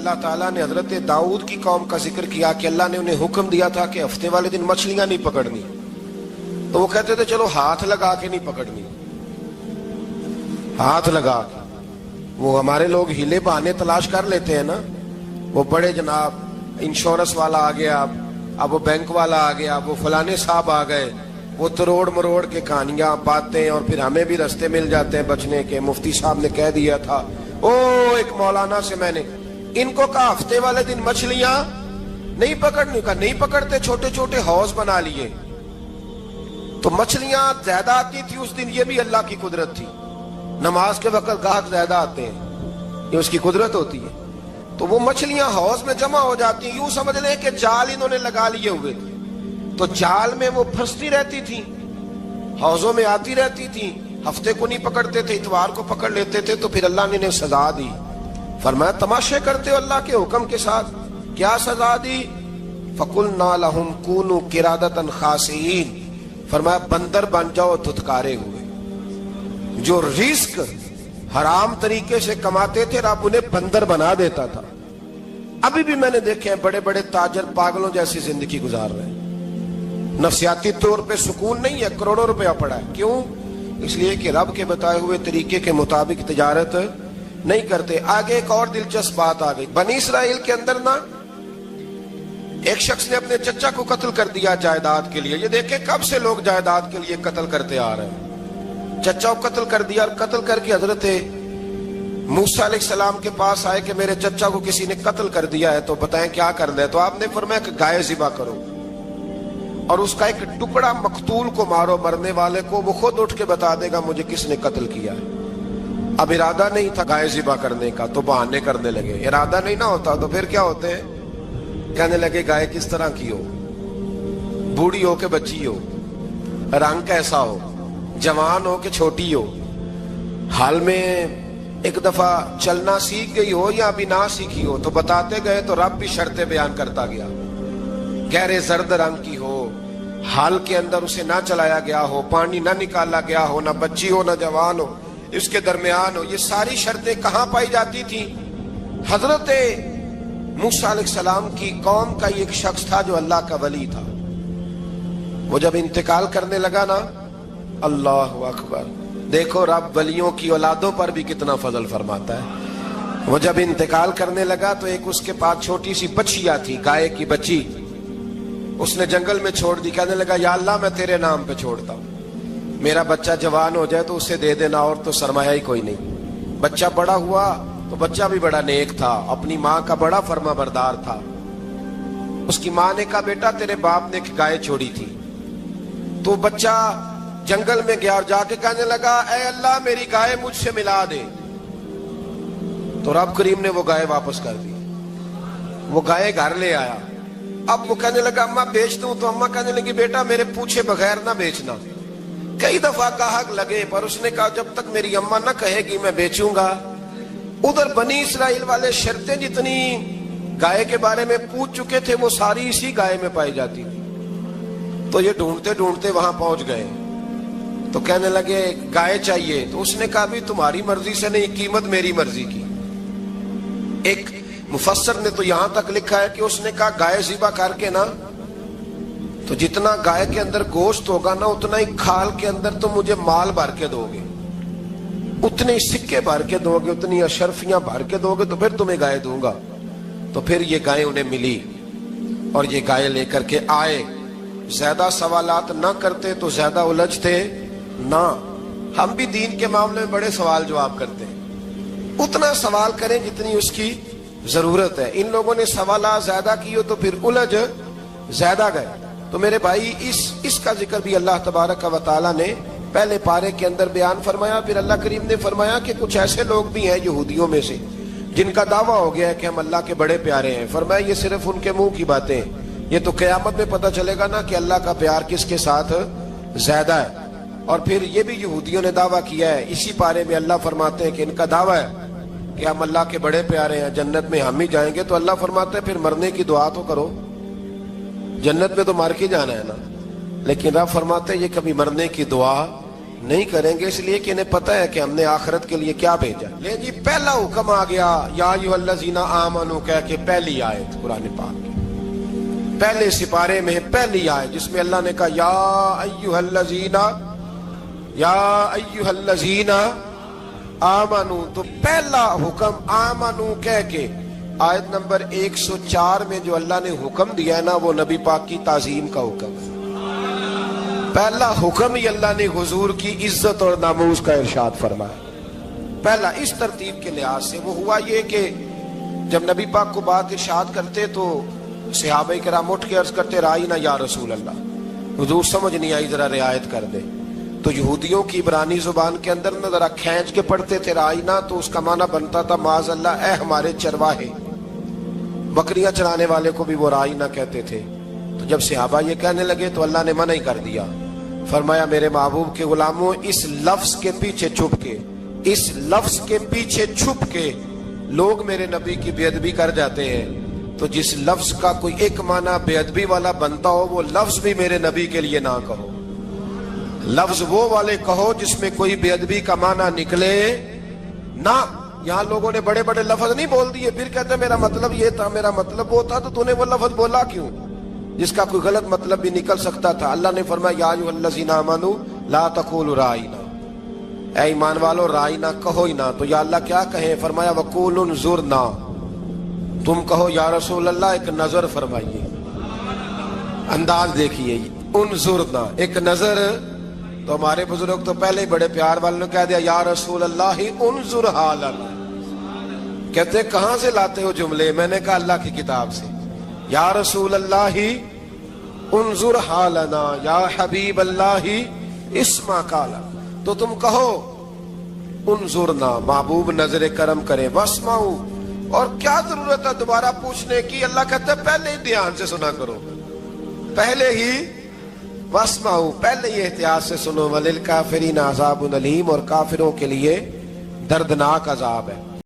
اللہ تعالیٰ نے حضرت داؤد کی قوم کا ذکر کیا کہ اللہ نے انہیں حکم دیا تھا کہ ہفتے والے دن مچھلیاں نہیں پکڑنی، تو وہ کہتے تھے چلو ہاتھ لگا کے نہیں پکڑنی، ہاتھ لگا کے۔ وہ ہمارے لوگ ہیلے بہانے تلاش کر لیتے ہیں نا، وہ بڑے جناب انشورنس والا آ گیا، اب وہ بینک والا آ گیا، وہ فلانے صاحب آ گئے، وہ تروڑ مروڑ کے کہانیاں باتیں، اور پھر ہمیں بھی رستے مل جاتے ہیں بچنے کے۔ مفتی صاحب نے کہہ دیا تھا، ایک مولانا سے میں نے ان کو کہا ہفتے والے دن مچھلیاں نہیں پکڑنی، کا نہیں پکڑتے، چھوٹے چھوٹے حوض بنا لیے تو مچھلیاں زیادہ آتی تھی اس دن۔ یہ بھی اللہ کی قدرت تھی، نماز کے وقت گاہک زیادہ آتے ہیں، یہ اس کی قدرت ہوتی ہے۔ تو وہ مچھلیاں حوض میں جمع ہو جاتی ہیں، یوں سمجھ لیں کہ جال انہوں نے لگا لیے ہوئے تھے، تو جال میں وہ پھنستی رہتی تھی، حوضوں میں آتی رہتی تھی۔ ہفتے کو نہیں پکڑتے تھے، اتوار کو پکڑ لیتے تھے، تو پھر اللہ نے انہیں سزا دی۔ فرمایا تماشے کرتے ہو اللہ کے حکم کے ساتھ، کیا سزا دی؟ فَقُلْنَا لَهُمْ كُونُوا قِرَادَةً خَاسِئِينَ، فرمایا بندر بن جاؤ دھتکارے ہوئے۔ جو رزق حرام طریقے سے کماتے تھے رب انہیں بندر بنا دیتا تھا۔ ابھی بھی میں نے دیکھے ہیں بڑے بڑے تاجر پاگلوں جیسی زندگی گزار رہے ہیں، نفسیاتی طور پہ سکون نہیں ہے، کروڑوں روپیہ پڑا ہے۔ کیوں؟ اس لیے کہ رب کے بتائے ہوئے طریقے کے مطابق تجارت نہیں کرتے۔ آگے ایک اور دلچسپ بات آ گئی، بنی اسرائیل کے اندر نا ایک شخص نے اپنے چچا کو قتل کر دیا جائیداد کے لیے۔ یہ دیکھیں کب سے لوگ جائیداد کے لیے قتل کرتے آ رہے ہیں۔ چچا کو قتل کر دیا، اور قتل کر کے حضرت موسیٰ علیہ السلام کے پاس آئے کہ میرے چچا کو کسی نے قتل کر دیا ہے، تو بتائیں کیا کرنا ہے؟ تو آپ نے فرمایا کہ گائے ذبح کرو، اور اس کا ایک ٹکڑا مقتول کو مارو، مرنے والے کو، وہ خود اٹھ کے بتا دے گا مجھے کس نے قتل کیا ہے۔ اب ارادہ نہیں تھا گائے ذبح کرنے کا، تو بہانے کرنے لگے۔ ارادہ نہیں نہ ہوتا تو پھر کیا ہوتے ہیں؟ کہنے لگے گائے کس طرح کی ہو، بوڑھی ہو کہ بچی ہو، رنگ کیسا ہو، جوان ہو کہ چھوٹی ہو، حال میں ایک دفعہ چلنا سیکھ گئی ہو یا ابھی نہ سیکھی ہو۔ تو بتاتے گئے تو رب بھی شرطیں بیان کرتا گیا، گہرے زرد رنگ کی ہو، حال کے اندر اسے نہ چلایا گیا ہو، پانی نہ نکالا گیا ہو، نہ بچی ہو نہ جوان ہو، اس کے درمیان ہو۔ یہ ساری شرطیں کہاں پائی جاتی تھی؟ حضرت موسیٰ علیہ السلام کی قوم کا ایک شخص تھا جو اللہ کا ولی تھا۔ وہ جب انتقال کرنے لگا نا، اللہ اکبر، دیکھو رب ولیوں کی اولادوں پر بھی کتنا فضل فرماتا ہے۔ وہ جب انتقال کرنے لگا تو ایک اس کے پاس چھوٹی سی بچیا تھی، گائے کی بچی، اس نے جنگل میں چھوڑ دی۔ کہنے لگا یا اللہ میں تیرے نام پہ چھوڑتا ہوں، میرا بچہ جوان ہو جائے تو اسے دے دینا، اور تو سرمایہ ہی کوئی نہیں۔ بچہ بڑا ہوا تو بچہ بھی بڑا نیک تھا، اپنی ماں کا بڑا فرما بردار تھا۔ اس کی ماں نے کہا بیٹا تیرے باپ نے ایک گائے چھوڑی تھی، تو بچہ جنگل میں گیا اور جا کے کہنے لگا اے اللہ میری گائے مجھ سے ملا دے۔ تو رب کریم نے وہ گائے واپس کر دی، وہ گائے گھر لے آیا۔ اب وہ کہنے لگا اماں بیچ دوں، تو اماں کہنے لگی بیٹا میرے پوچھے بغیر نہ بیچنا۔ کئی دفعہ گاہک لگے، پر اس نے کہا جب تک میری اماں نہ کہے گی میں بیچوں گا۔ ادھر بنی اسرائیل والے شرطیں جتنی گائے کے بارے میں پوچھ چکے تھے وہ ساری اسی گائے میں پائی جاتی تھی۔ تو یہ ڈھونڈتے ڈھونڈتے وہاں پہنچ گئے، تو کہنے لگے گائے چاہیے۔ تو اس نے کہا بھی تمہاری مرضی سے نہیں، قیمت میری مرضی کی۔ ایک مفسر نے تو یہاں تک لکھا ہے کہ اس نے کہا گائے ذبح کر کے نا، تو جتنا گائے کے اندر گوشت ہوگا نا اتنا ہی کھال کے اندر تو مجھے مال بھر کے دو گے، اتنے سکے بھر کے دو گے، اتنی اشرفیاں بھر کے دو گے تو پھر تمہیں گائے دوں گا۔ تو پھر یہ گائے انہیں ملی اور یہ گائے لے کر کے آئے۔ زیادہ سوالات نہ کرتے تو زیادہ الجھتے نہ۔ ہم بھی دین کے معاملے میں بڑے سوال جواب کرتے ہیں، اتنا سوال کریں جتنی اس کی ضرورت ہے۔ ان لوگوں نے سوالات زیادہ کیے تو پھر الجھ زیادہ گئے۔ تو میرے بھائی اس کا ذکر بھی اللہ تبارک و تعالیٰ نے پہلے پارے کے اندر بیان فرمایا۔ پھر اللہ کریم نے فرمایا کہ کچھ ایسے لوگ بھی ہیں یہودیوں میں سے جن کا دعویٰ ہو گیا ہے کہ ہم اللہ کے بڑے پیارے ہیں۔ فرمایا یہ صرف ان کے منہ کی باتیں ہیں، یہ تو قیامت میں پتہ چلے گا نا کہ اللہ کا پیار کس کے ساتھ زیادہ ہے۔ اور پھر یہ بھی یہودیوں نے دعویٰ کیا ہے، اسی پارے میں اللہ فرماتے ہیں کہ ان کا دعویٰ ہے کہ ہم اللہ کے بڑے پیارے ہیں، جنت میں ہم ہی جائیں گے۔ تو اللہ فرماتے ہیں پھر مرنے کی دعا تو کرو، جنت میں تو مر کے جانا ہے نا۔ لیکن رب فرماتے ہیں یہ کبھی مرنے کی دعا نہیں کریں گے، اس لیے کہ انہیں پتہ ہے کہ ہم نے آخرت کے لیے کیا بھیجا۔ لے جی پہلا حکم آ گیا یا ایھا الذین آمنوا کہہ کے، پہلی آیت قرآن پاک کی پہلے سپارے میں پہلی آیت جس میں اللہ نے کہا یا ایھا الذین آمنوا، تو پہلا حکم آمنوا کہہ کے آیت نمبر 104 میں جو اللہ نے حکم دیا ہے نا، وہ نبی پاک کی تعظیم کا حکم ہے۔ پہلا حکم ہی اللہ نے حضور کی عزت اور ناموس کا ارشاد فرمایا۔ پہلا اس ترتیب کے لحاظ سے وہ ہوا یہ کہ جب نبی پاک کو بات ارشاد کرتے تو صحابہ کرام اٹھ کے عرض کرتے رائینا یا رسول اللہ، حضور سمجھ نہیں آئی ذرا رعایت کر دے۔ تو یہودیوں کی عبرانی زبان کے اندر نہ ذرا کھینچ کے پڑھتے تھے رائینا، تو اس کا معنی بنتا تھا معاذ اللہ اے ہمارے چرواہے، بکریاں چرانے والے کو بھی وہ رائینا کہتے تھے۔ تو جب صحابہ یہ کہنے لگے تو اللہ نے منع ہی کر دیا، فرمایا میرے محبوب کے غلاموں، اس لفظ کے پیچھے چھپ کے، اس لفظ کے پیچھے چھپ کے لوگ میرے نبی کی بے ادبی کر جاتے ہیں، تو جس لفظ کا کوئی ایک معنی بے ادبی والا بنتا ہو وہ لفظ بھی میرے نبی کے لیے نہ کہو، لفظ وہ والے کہو جس میں کوئی بے ادبی کا معنی نکلے نہ۔ یہاں لوگوں نے بڑے بڑے لفظ نہیں بول دیے، پھر کہتے میرا مطلب یہ تھا، میرا مطلب وہ تھا، تو تو نے وہ لفظ بولا کیوں جس کا کوئی غلط مطلب بھی نکل سکتا تھا؟ اللہ نے فرمایا یا ایھا الذین آمنوا لا تقولوا رائینا، اے ایمان والو رائینا کہو ہی نہ۔ تو یا اللہ کیا کہیں؟ فرمایا وقولوا انظرنا، تم کہو یا رسول اللہ ایک نظر فرمائیے، انداز دیکھیے، انظرنا ایک نظر۔ تو ہمارے بزرگ تو پہلے ہی بڑے پیار والوں نے کہہ دیا یا رسول اللہ انظر حالنا، کہتے کہاں سے لاتے ہو جملے؟ میں نے کہا اللہ کی کتاب سے، یا رسول اللہ انظر حالنا یا حبیب اللہ اسمع قالا، تو تم کہو انظرنا، محبوب نظر کرم کرے، واسمعوا، اور کیا ضرورت ہے دوبارہ پوچھنے کی؟ اللہ کہتا ہے پہلے ہی دھیان سے سنا کرو، پہلے ہی واسمعوا، پہلے ہی احتیاط سے سنو، وللکافرین عذاب علیم، اور کافروں کے لیے دردناک عذاب ہے۔